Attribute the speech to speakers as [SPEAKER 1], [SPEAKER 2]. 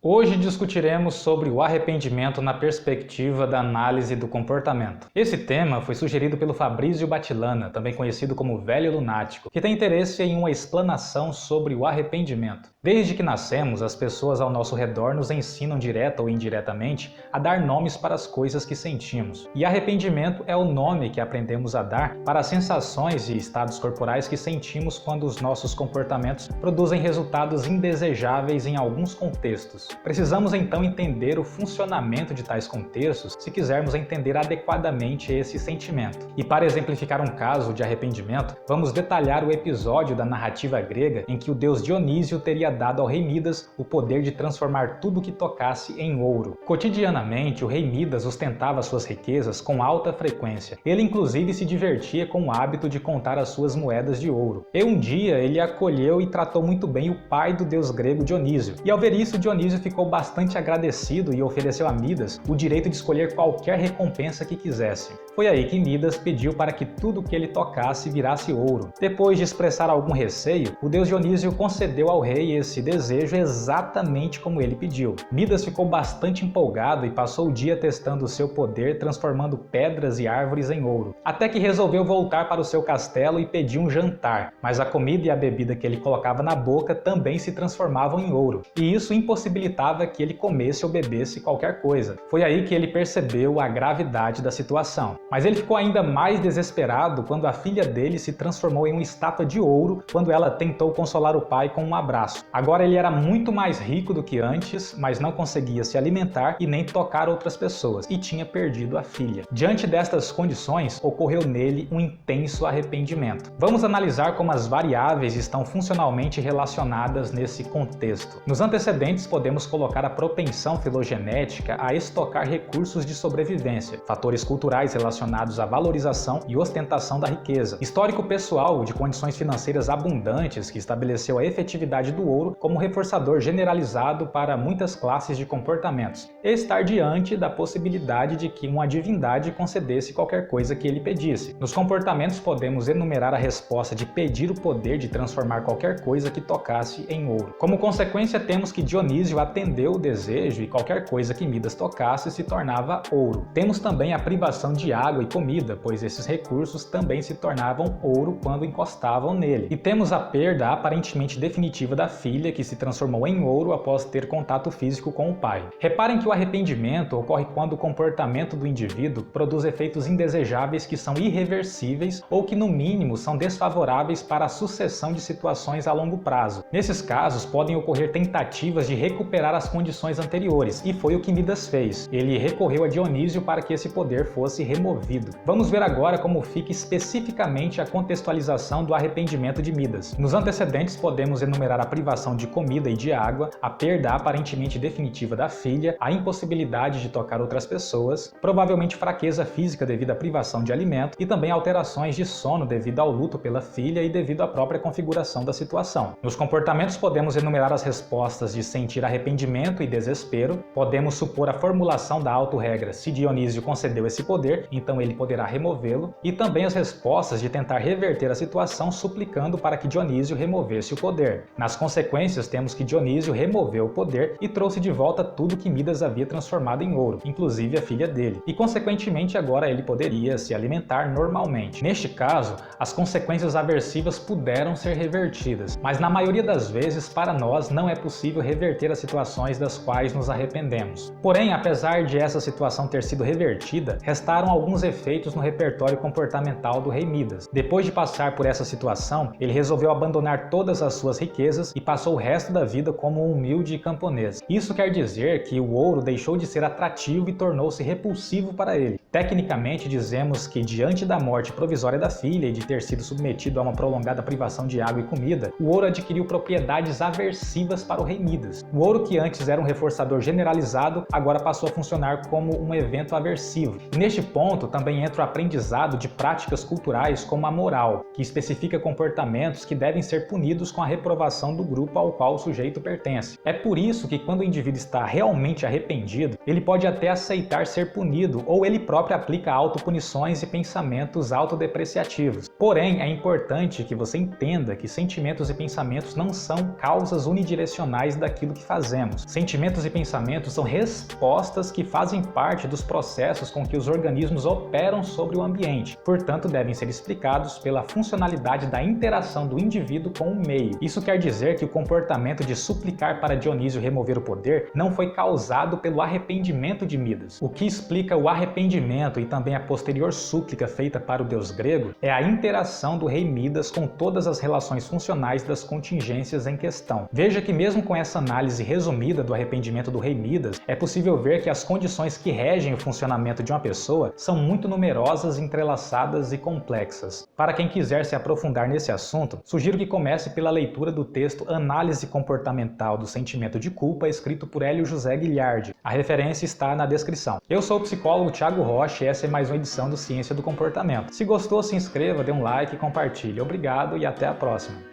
[SPEAKER 1] Hoje discutiremos sobre o arrependimento na perspectiva da análise do comportamento. Esse tema foi sugerido pelo Fabrizio Battilana, também conhecido como Velho Lunático, que tem interesse em uma explanação sobre o arrependimento. Desde que nascemos, as pessoas ao nosso redor nos ensinam direta ou indiretamente a dar nomes para as coisas que sentimos. E arrependimento é o nome que aprendemos a dar para as sensações e estados corporais que sentimos quando os nossos comportamentos produzem resultados indesejáveis em alguns contextos. Precisamos então entender o funcionamento de tais contextos se quisermos entender adequadamente esse sentimento. E para exemplificar um caso de arrependimento, vamos detalhar o episódio da narrativa grega em que o deus Dionísio teria dado ao rei Midas o poder de transformar tudo que tocasse em ouro. Cotidianamente, o rei Midas ostentava suas riquezas com alta frequência. Ele inclusive se divertia com o hábito de contar as suas moedas de ouro. E um dia ele acolheu e tratou muito bem o pai do deus grego Dionísio. E ao ver isso, Dionísio ficou bastante agradecido e ofereceu a Midas o direito de escolher qualquer recompensa que quisesse. Foi aí que Midas pediu para que tudo que ele tocasse virasse ouro. Depois de expressar algum receio, o deus Dionísio concedeu ao rei esse desejo exatamente como ele pediu. Midas ficou bastante empolgado e passou o dia testando seu poder, transformando pedras e árvores em ouro. Até que resolveu voltar para o seu castelo e pedir um jantar, mas a comida e a bebida que ele colocava na boca também se transformavam em ouro, e isso impossibilitava que ele comesse ou bebesse qualquer coisa. Foi aí que ele percebeu a gravidade da situação. Mas ele ficou ainda mais desesperado quando a filha dele se transformou em uma estátua de ouro quando ela tentou consolar o pai com um abraço. Agora ele era muito mais rico do que antes, mas não conseguia se alimentar e nem tocar outras pessoas, e tinha perdido a filha. Diante destas condições, ocorreu nele um intenso arrependimento. Vamos analisar como as variáveis estão funcionalmente relacionadas nesse contexto. Nos antecedentes, podemos colocar a propensão filogenética a estocar recursos de sobrevivência, fatores culturais relacionados à valorização e ostentação da riqueza, histórico pessoal de condições financeiras abundantes que estabeleceu a efetividade do ouro como reforçador generalizado para muitas classes de comportamentos, e estar diante da possibilidade de que uma divindade concedesse qualquer coisa que ele pedisse. Nos comportamentos podemos enumerar a resposta de pedir o poder de transformar qualquer coisa que tocasse em ouro. Como consequência, temos que Dionísio atendeu o desejo e qualquer coisa que Midas tocasse se tornava ouro. Temos também a privação de água e comida, pois esses recursos também se tornavam ouro quando encostavam nele. E temos a perda aparentemente definitiva da filha, que se transformou em ouro após ter contato físico com o pai. Reparem que o arrependimento ocorre quando o comportamento do indivíduo produz efeitos indesejáveis que são irreversíveis ou que, no mínimo, são desfavoráveis para a sucessão de situações a longo prazo. Nesses casos, podem ocorrer tentativas de recuperar as condições anteriores, e foi o que Midas fez. Ele recorreu a Dionísio para que esse poder fosse removido. Vamos ver agora como fica especificamente a contextualização do arrependimento de Midas. Nos antecedentes, podemos enumerar a privação de comida e de água, a perda aparentemente definitiva da filha, a impossibilidade de tocar outras pessoas, provavelmente fraqueza física devido à privação de alimento e também alterações de sono devido ao luto pela filha e devido à própria configuração da situação. Nos comportamentos, podemos enumerar as respostas de sentir arrependimento e desespero, podemos supor a formulação da autorregra: se Dionísio concedeu esse poder, então ele poderá removê-lo, e também as respostas de tentar reverter a situação suplicando para que Dionísio removesse o poder. Nas consequências, temos que Dionísio removeu o poder e trouxe de volta tudo que Midas havia transformado em ouro, inclusive a filha dele, e consequentemente agora ele poderia se alimentar normalmente. Neste caso, as consequências aversivas puderam ser revertidas, mas na maioria das vezes para nós não é possível reverter as situações das quais nos arrependemos. Porém, apesar de essa situação ter sido revertida, restaram alguns efeitos no repertório comportamental do rei Midas. Depois de passar por essa situação, ele resolveu abandonar todas as suas riquezas e passou o resto da vida como um humilde camponês. Isso quer dizer que o ouro deixou de ser atrativo e tornou-se repulsivo para ele. Tecnicamente, dizemos que diante da morte provisória da filha e de ter sido submetido a uma prolongada privação de água e comida, o ouro adquiriu propriedades aversivas para o rei Midas. O ouro, que antes era um reforçador generalizado, agora passou a funcionar como um evento aversivo. E neste ponto, ponto também entra o aprendizado de práticas culturais como a moral, que especifica comportamentos que devem ser punidos com a reprovação do grupo ao qual o sujeito pertence. É por isso que quando o indivíduo está realmente arrependido, ele pode até aceitar ser punido ou ele próprio aplica autopunições e pensamentos autodepreciativos. Porém, é importante que você entenda que sentimentos e pensamentos não são causas unidirecionais daquilo que fazemos. Sentimentos e pensamentos são respostas que fazem parte dos processos com que os organismos operam sobre o ambiente. Portanto, devem ser explicados pela funcionalidade da interação do indivíduo com o meio. Isso quer dizer que o comportamento de suplicar para Dionísio remover o poder não foi causado pelo arrependimento de Midas. O que explica o arrependimento e também a posterior súplica feita para o deus grego é a interação do rei Midas com todas as relações funcionais das contingências em questão. Veja que mesmo com essa análise resumida do arrependimento do rei Midas, é possível ver que as condições que regem o funcionamento de uma pessoa são muito numerosas, entrelaçadas e complexas. Para quem quiser se aprofundar nesse assunto, sugiro que comece pela leitura do texto Análise Comportamental do Sentimento de Culpa, escrito por Hélio José Guilhardi. A referência está na descrição. Eu sou o psicólogo Thiago Rocha e essa é mais uma edição do Ciência do Comportamento. Se gostou, se inscreva, dê um like e compartilhe. Obrigado e até a próxima.